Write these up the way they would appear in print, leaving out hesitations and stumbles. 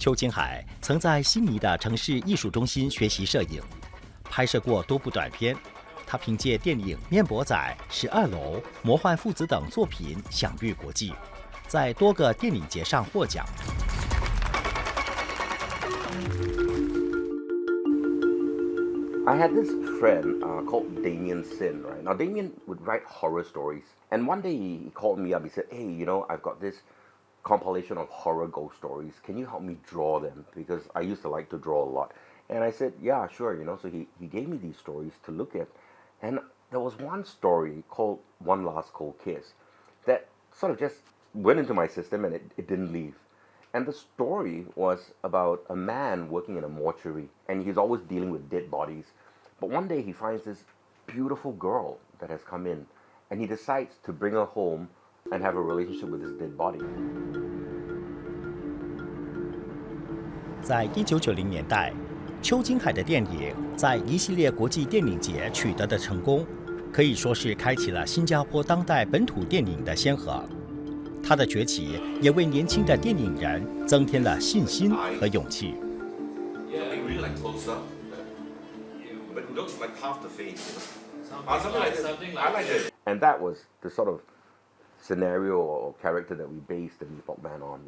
邱金海曾在悉尼的城市艺术中心学习摄影，拍摄过多部短片。他凭借电影《面膜仔》《12楼》《魔幻父子》等作品享誉国际，在多个电影节上获奖。I had this friend called Damien Sin, right? Now, Damien would write horror stories. And one day he called me up. He said, hey, I've got this compilation of horror ghost stories. Can you help me draw them? Because I used to like to draw a lot. And I said, yeah, sure, So he gave me these stories to look at. And there was one story called One Last Cold Kiss that sort of just went into my system and it didn't leave. And the story was about a man working in a mortuary, and he's always dealing with dead bodies. But one day he finds this beautiful girl that has come in, and he decides to bring her home and have a relationship with this dead body. 在1990年代，邱金海的电影在一系列国际电影节取得的成功，可以说是开启了新加坡当代本土电影的先河。他的崛起也为年轻的电影人增添了信心和勇气。And that was the sort of scenario or character that we based the Mee Pok Man on,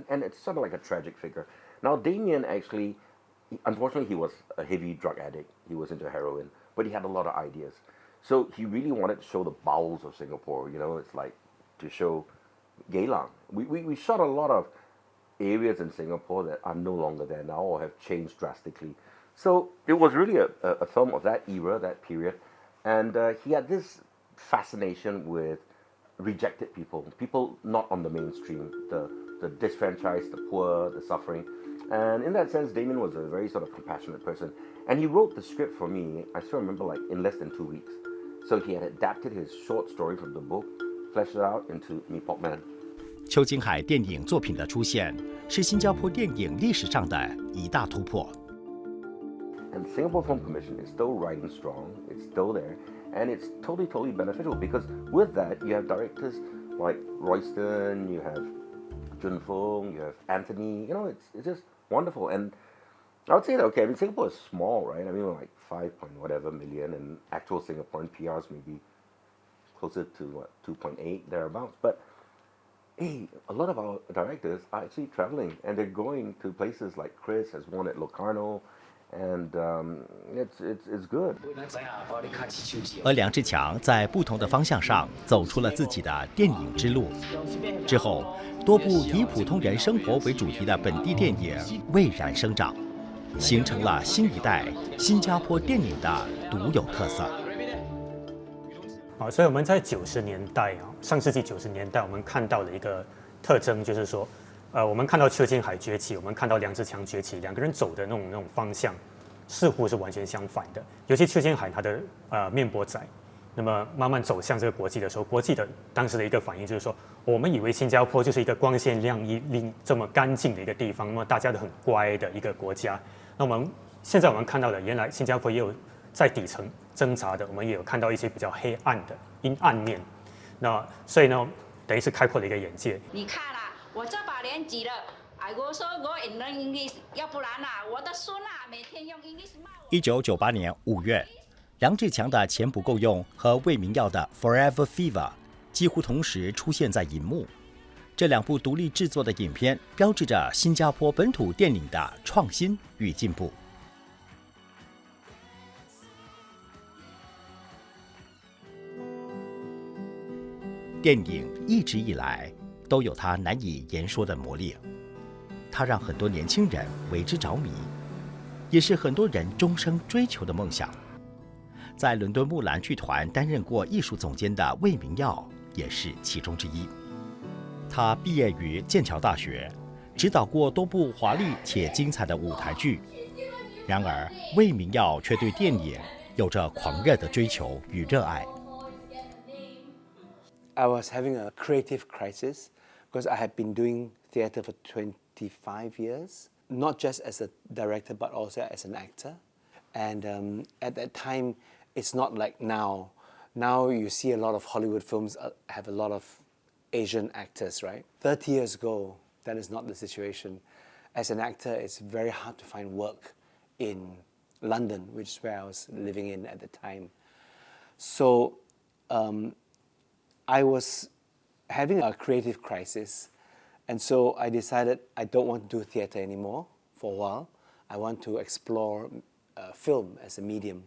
and it's sort of like a tragic figure. Now, Damien actually, unfortunately, he was a heavy drug addict. He was into heroin, but he had a lot of ideas. So he really wanted to show the bowels of Singapore, it's like to show Geylang. We shot a lot of areas in Singapore that are no longer there now or have changed drastically. So it was really a film of that era, that period. And he had this fascination with rejected people not on the mainstream, the disfranchised, the poor, the suffering. And in that sense, Damien was a very sort of compassionate person. And he wrote the script for me, I still remember, like in less than 2 weeks. So he had adapted his short story from the book, fleshed it out into Mee Pok Man. 邱金海电影作品的出现，是新加坡电影历史上的一大突破。And Singapore Film Commission is still riding strong. It's still there, and it's totally beneficial because with that you have directors like Royston, you have Jun Fung, you have Anthony. It's just wonderful. And I would say that Singapore is small, right? We're like 5 point whatever million, and actual Singaporean PRs maybe closer to 2.8 thereabouts. But hey, a lot of our directors are actually traveling, and they're going to places like Chris has won at Locarno, and it's good. 而梁志强在不同的方向上走出了自己的电影之路。之后，多部以普通人生活为主题的本地电影蔚然生长，形成了新一代新加坡电影的独有特色。所以我们在90年代上世纪90年代，我们看到的一个特征就是说，我们看到邱金海崛起，我们看到梁志强崛起，两个人走的那种方向，似乎是完全相反的。尤其邱金海他的面膜仔，那么慢慢走向这个国际的时候，国际的当时的一个反应就是说，我们以为新加坡就是一个光鲜亮丽、这么干净的一个地方，那么大家都很乖的一个国家。那现在我们看到的，原来新加坡也有在底层挣扎的，我们也有看到一些比较黑暗的阴暗面。那所以呢，等于是开阔了一个眼界。你看啦，我这把年纪了，我说我也能 English， 要不然我的孙每天用 English 骂我。1998年5月，梁志强的《钱不够用》和魏明耀的《Forever Fever》几乎同时出现在荧幕。这两部独立制作的影片，标志着新加坡本土电影的创新与进步。电影一直以来都有它难以言说的魔力，它让很多年轻人为之着迷，也是很多人终生追求的梦想。在伦敦木兰剧团担任过艺术总监的魏明耀也是其中之一。他毕业于剑桥大学，指导过多部华丽且精彩的舞台剧。然而，魏明耀却对电影有着狂热的追求与热爱。I was having a creative crisis because I had been doing theatre for 25 years, not just as a director but also as an actor. And at that time, it's not like now. Now you see a lot of Hollywood films have a lot of Asian actors, right? 30 years ago, that is not the situation. as an actor, it's very hard to find work in London, which is where I was living in at the time. So I was having a creative crisis, and so I decided I don't want to do theatre anymore for a while. I want to explore film as a medium.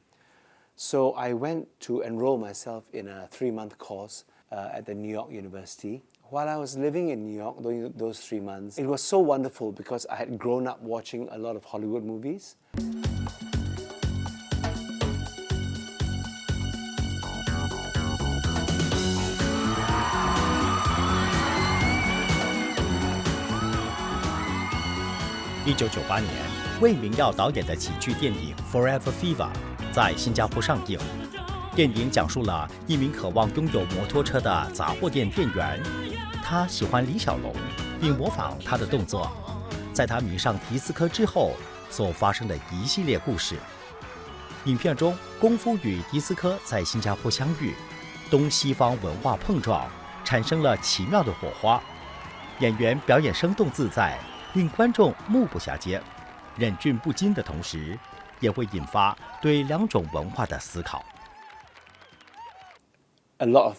So I went to enroll myself in a 3-month course at the New York University. While I was living in New York during those 3 months, it was so wonderful because I had grown up watching a lot of Hollywood movies.1998年，魏明耀导演的喜剧电影《Forever Fever》在新加坡上映。电影讲述了一名渴望拥有摩托车的杂货店店员，他喜欢李小龙，并模仿他的动作。在他迷上迪斯科之后所发生的一系列故事。影片中，功夫与迪斯科在新加坡相遇，东西方文化碰撞，产生了奇妙的火花。演员表演生动自在，令观众目不暇接，忍俊不禁的同时，也会引发对两种文化的思考。A lot of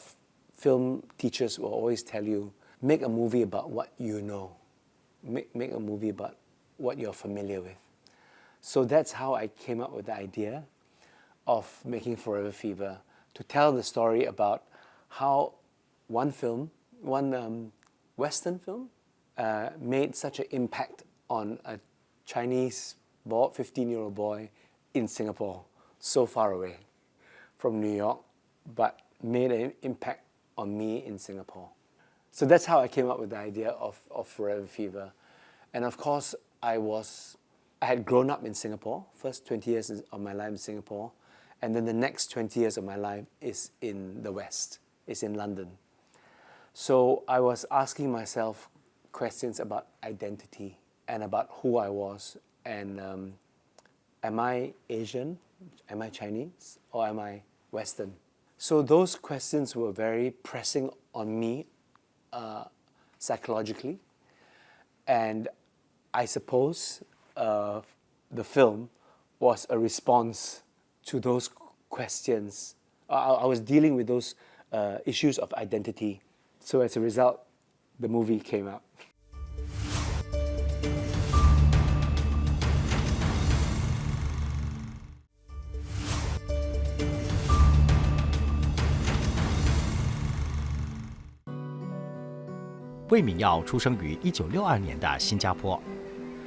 film teachers will always tell you, make a movie about what you know. Make a movie about what you're familiar with. So that's how I came up with the idea of making Forever Fever, to tell the story about how one Western film, made such an impact on a Chinese 15-year-old boy in Singapore, so far away from New York, but made an impact on me in Singapore. So that's how I came up with the idea of Forever Fever. And of course, I had grown up in Singapore, first 20 years of my life in Singapore, and then the next 20 years of my life is in the West, is in London. So I was asking myself questions about identity and about who I was, and am I Asian, am I Chinese, or am I Western? So those questions were very pressing on me psychologically, and I suppose the film was a response to those questions. I was dealing with those issues of identity. So as a result, the movie came out. 魏敏耀出生于1962年的新加坡，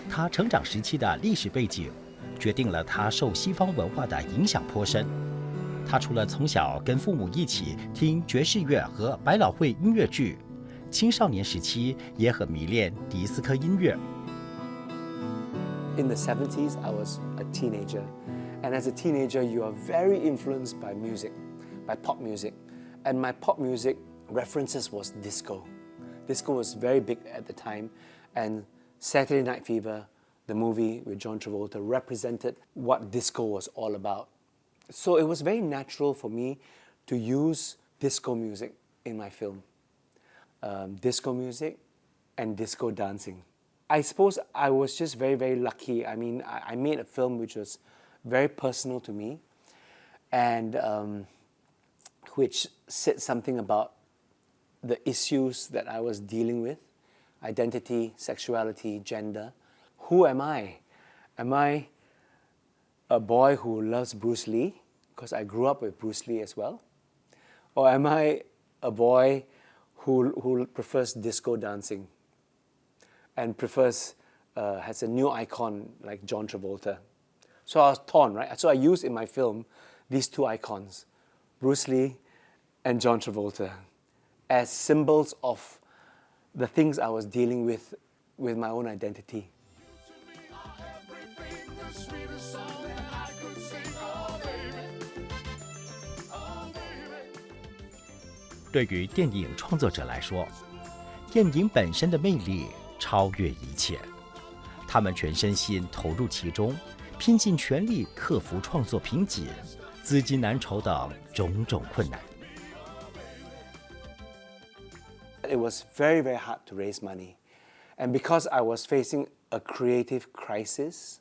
他成长时期的历史背景决定了他受西方文化的影响颇深。他除了从小跟父母一起听爵士乐和百老汇音乐剧，青少年时期也很迷恋迪斯科音乐。In the 70s, I was a teenager, and as a teenager, you are very influenced by music, by pop music, and my pop music references was disco. Disco was very big at the time, and Saturday Night Fever, the movie with John Travolta, represented what disco was all about. So it was very natural for me to use disco music in my film. Disco music and disco dancing. I suppose I was just very, very lucky. I mean, I made a film which was very personal to me, and which said something about the issues that I was dealing with: identity, sexuality, gender. Who am I? Am I a boy who loves Bruce Lee, because I grew up with Bruce Lee as well? Or am I a boy who prefers disco dancing and prefers, has a new icon like John Travolta? So I was torn, right? So I used in my film these two icons, Bruce Lee and John Travolta, as symbols of the things I was dealing with my own identity. 对于电影创作者来说，电影本身的魅力超越一切，他们全身心投入其中，拼尽全力克服创作瓶颈、资金难筹等种种困难。It was very, very hard to raise money. And because I was facing a creative crisis,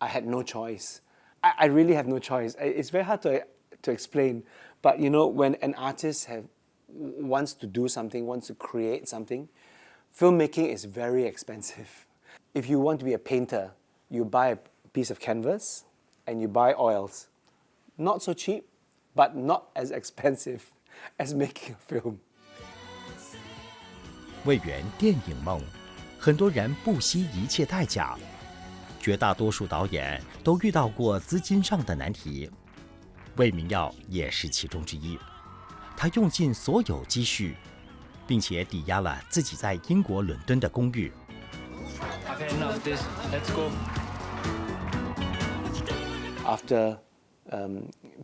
I had no choice. I really have no choice. It's very hard to explain, but you know, when an artist wants to do something, wants to create something, filmmaking is very expensive. If you want to be a painter, you buy a piece of canvas and you buy oils. Not so cheap, but not as expensive as making a film. 为圆电影梦，很多人不惜一切代价。绝大多数导演都遇到过资金上的难题，魏明耀也是其中之一。他用尽所有积蓄，并且抵押了自己在英国伦敦的公寓。After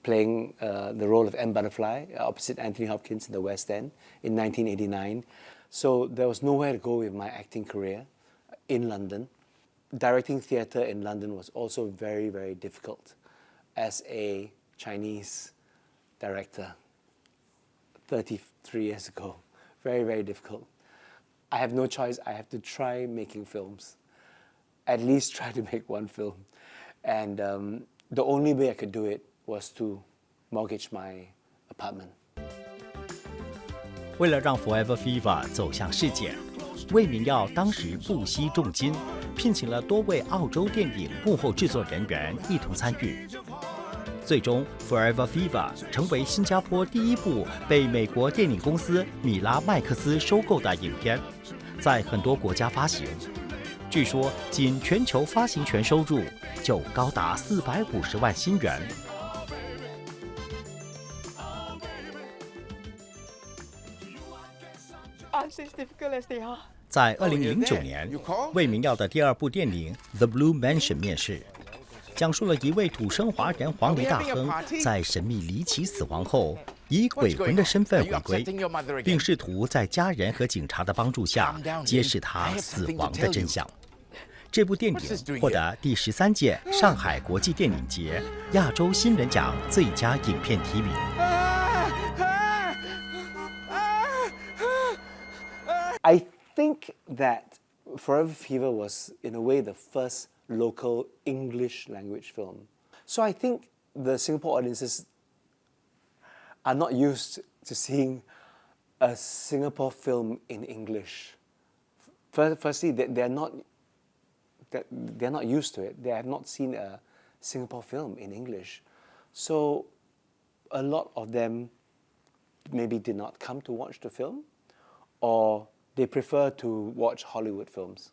playing the role of M. Butterfly opposite Anthony Hopkins in the West End in 1989, so there was nowhere to go with my acting career in London. Directing theatre in London was also very, very difficult as a Chinese director 33 years ago. Very, very difficult. I have no choice. I have to try making films. At least try to make one film. And the only way I could do it was to mortgage my apartment. 为了让 Forever Fever 走向世界，魏明耀当时不惜重金，聘请了多位澳洲电影幕后制作人员一同参与。最终 ，Forever Fever 成为新加坡第一部被美国电影公司米拉麦克斯收购的影片，在很多国家发行。据说，仅全球发行权收入就高达450万新元。在2009年，魏明耀的第2部电影《The Blue Mansion》面世，讲述了一位土生华人黄眉大亨在神秘离奇死亡后，以鬼魂的身份回归，并试图在家人和警察的帮助下揭示他死亡的真相。这部电影获得第13届上海国际电影节亚洲新人奖最佳影片提名。I think that Forever Fever was, in a way, the first local English language film. So I think the Singapore audiences are not used to seeing a Singapore film in English. Firstly, they're not used to it. They have not seen a Singapore film in English. So a lot of them maybe did not come to watch the film, or they prefer to watch Hollywood films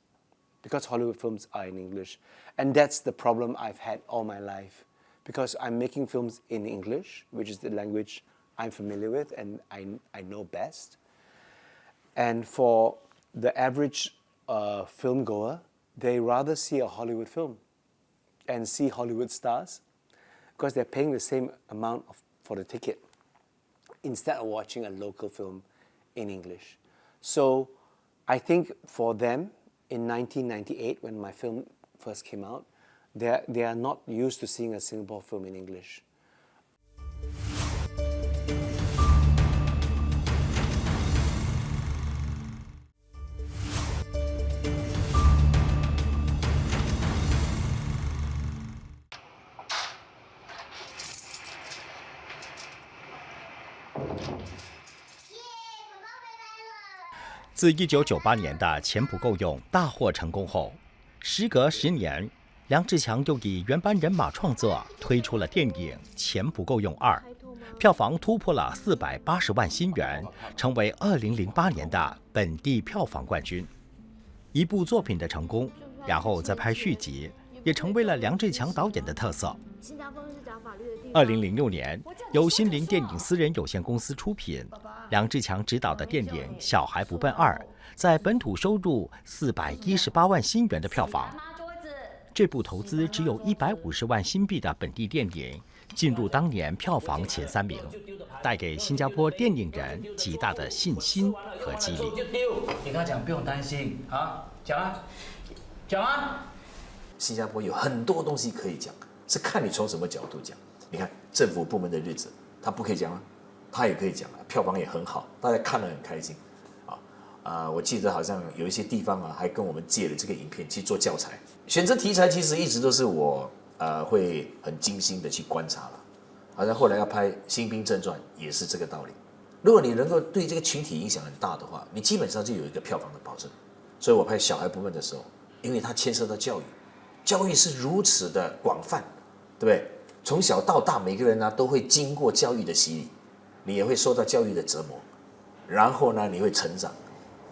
because Hollywood films are in English. And that's the problem I've had all my life, because I'm making films in English, which is the language I'm familiar with and I know best. And for the average film goer, they rather see a Hollywood film and see Hollywood stars because they're paying the same amount for the ticket instead of watching a local film in English. So I think for them, in 1998, when my film first came out, they are not used to seeing a Singapore film in English. .自1998年的《钱不够用》大获成功后，时隔10年，梁志强又以原班人马创作推出了电影《钱不够用2》，票房突破了480万新元，成为2008年的本地票房冠军。一部作品的成功，然后再拍续集，也成为了梁志强导演的特色。2006年，由新林电影私人有限公司出品，梁志强执导的电影《小孩不笨2》在本土收入418万新元的票房。这部投资只有150万新币的本地电影，进入当年票房前3名，带给新加坡电影人极大的信心和激励。你跟他讲不用担心啊，讲啊，讲啊。新加坡有很多东西可以讲，是看你从什么角度讲。你看政府部门的日子，他不可以讲啊，他也可以讲啊，票房也很好，大家看得很开心啊。我记得好像有一些地方还跟我们借了这个影片去做教材。选择题材其实一直都是我会很精心的去观察了。好像后来要拍《新兵正传》也是这个道理。如果你能够对这个群体影响很大的话，你基本上就有一个票房的保证。所以我拍小孩部分的时候，因为它牵涉到教育，教育是如此的广泛，对不对？从小到大，每个人都会经过教育的洗礼，你也会受到教育的折磨，然后呢，你会成长，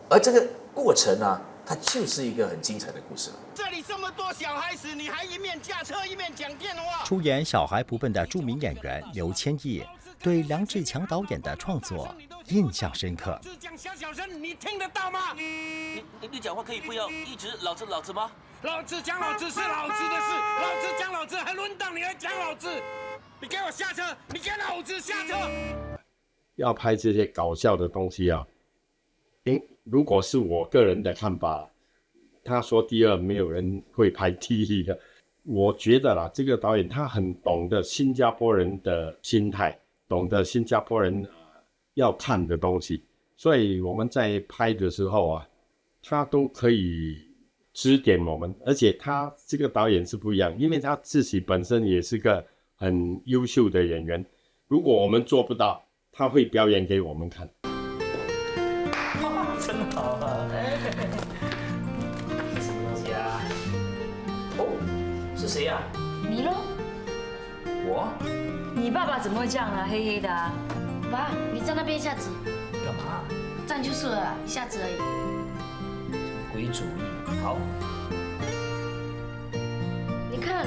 而这个过程它就是一个很精彩的故事了。这里这么多小孩子，你还一面驾车一面讲电话。出演小孩不笨的著名演员刘千亿对梁志强导演的创作印象深刻。讲小声，你听得到吗？你讲话可以不要一直老子吗？老子讲老子是老子的事，老子讲老子还轮到你来讲老子？你给我下车！你给老子下车！要拍这些搞笑的东西如果是我个人的看法，他说第二没有人会拍第一的。我觉得啦，这个导演他很懂得新加坡人的心态，懂得新加坡人要看的东西，所以我们在拍的时候他都可以指点我们。而且他这个导演是不一样，因为他自己本身也是个很优秀的演员，如果我们做不到，他会表演给我们看。真好啊！是什么东西啊？哦，是谁呀？你咯？我？你爸爸怎么会这样啊？黑黑的啊！爸，你站那边一下子。干嘛？站就是了，一下子而已。鬼主意！好。你看，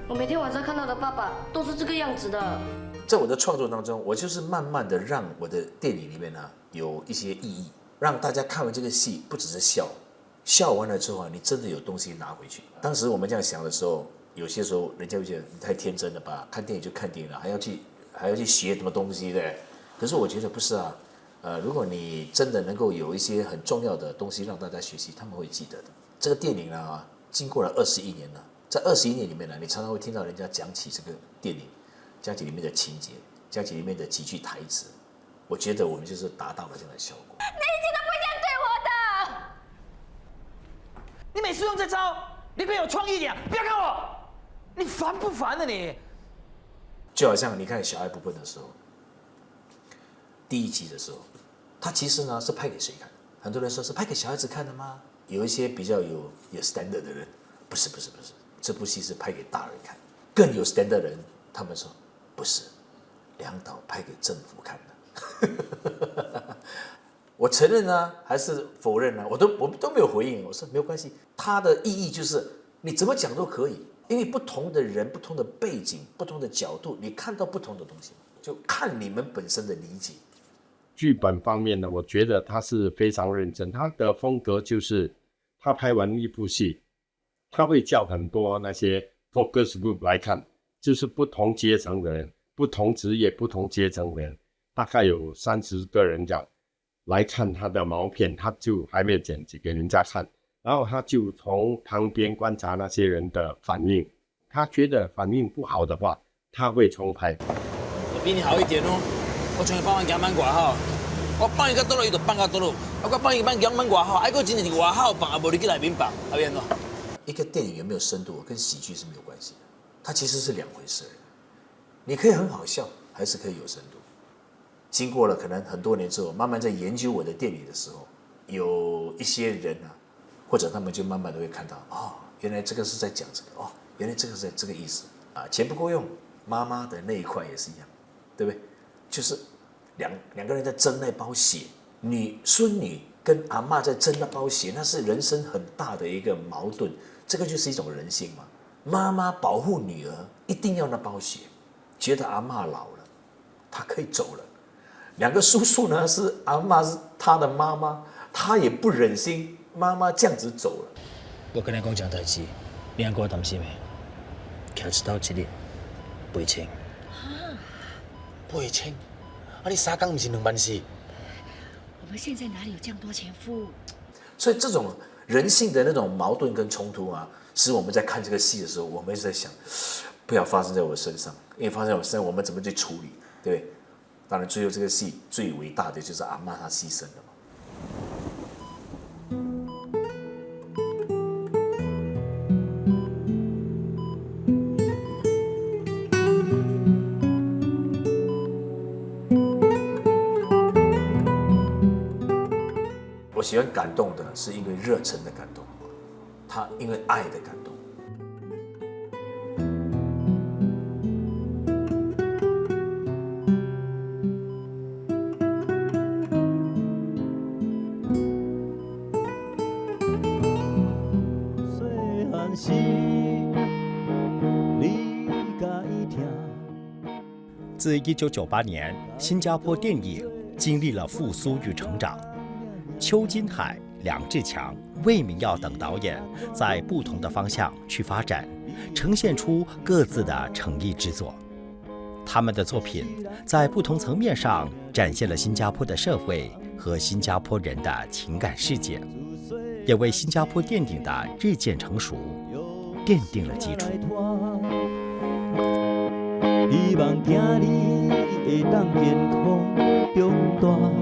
我每天晚上看到的爸爸都是这个样子的。在我的创作当中，我就是慢慢的让我的电影里面有一些意义，让大家看完这个戏不只是笑，笑完了之后你真的有东西拿回去。当时我们这样想的时候，有些时候人家会觉得你太天真了吧，看电影就看电影了，还要去学什么东西的。可是我觉得不是啊，如果你真的能够有一些很重要的东西让大家学习，他们会记得的。这个电影经过了21年了，在21年里面你常常会听到人家讲起这个电影，讲起里面的情节，讲起里面的几句台词，我觉得我们就是达到了这样的效果。你以前都不这样对我的。你每次用这招，你可以有创意点，不要看我，你烦不烦啊你？就好像你看《小爱不笨》的时候，第1集的时候，他其实是拍给谁看？很多人说是拍给小孩子看的吗？有一些比较有 standard 的人，不是，这部戏是拍给大人看。更有 standard 的人，他们说不是，梁导拍给政府看的。我承认还是否认我们都没有回应。我说没有关系，它的意义就是你怎么讲都可以，因为不同的人、不同的背景、不同的角度，你看到不同的东西，就看你们本身的理解。剧本方面呢，我觉得他是非常认真，他的风格就是他拍完一部戏，他会叫很多那些 focus group 来看，就是不同阶层的人、不同职业、不同阶层的人，大概有30个人这样来看他的毛片，他就还没有剪辑给人家看，然后他就从旁边观察那些人的反应，他觉得反应不好的话，他会重拍。我比你好一点我从帮人养满外口，我帮伊到倒落，伊就放到倒落，我帮伊养满外口，还佫真正是外口放，也无你去内面放，还变喏。一个电影有没有深度，跟喜剧是没有关系的，它其实是2回事。你可以很好笑，还是可以有深度。经过了可能很多年之后，慢慢在研究我的电影的时候，有一些人或者他们就慢慢的会看到，原来这个是在讲这个，原来这个是这个意思钱不够用，妈妈的那一块也是一样。对不对？就是两个人在争那包血，孙女跟阿嬷在争那包血，那是人生很大的一个矛盾。这个就是一种人性嘛。妈妈保护女儿，一定要那包血，觉得阿嬷老了，她可以走了。2个叔叔是阿嬷是他的妈妈，他也不忍心妈妈这样子走了。我跟你讲讲代志，你还给我担心没？开始到1日8000。8000，你3天不是2万4？我们现在哪里有这样多钱付？所以这种人性的那种矛盾跟冲突使我们在看这个戏的时候，我们一直在想，不要发生在我身上，因为发生在我身上，我们怎么去处理，对不对？当然，最后这个戏最伟大的就是阿嬷她牺牲了嘛。喜欢感动的是因为热忱的感动，他因为爱的感动。自1998年，新加坡电影经历了复苏与成长。邱金海、梁志强、魏明耀等导演在不同的方向去发展，呈现出各自的诚意之作。他们的作品在不同层面上展现了新加坡的社会和新加坡人的情感世界，也为新加坡电影的日渐成熟奠定了基础。希望今日会当健康长大。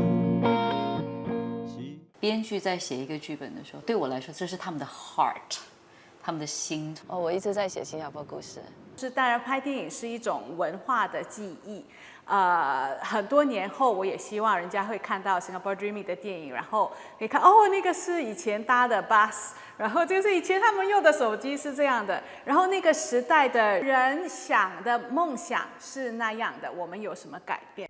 编剧在写一个剧本的时候，对我来说，这是他们的 heart， 他们的心。我一直在写新加坡故事。当然，拍电影是一种文化的记忆。很多年后，我也希望人家会看到 Singapore Dreaming 的电影，然后可以看哦，那个是以前搭的 bus， 然后就是以前他们用的手机是这样的，然后那个时代的人想的梦想是那样的，我们有什么改变？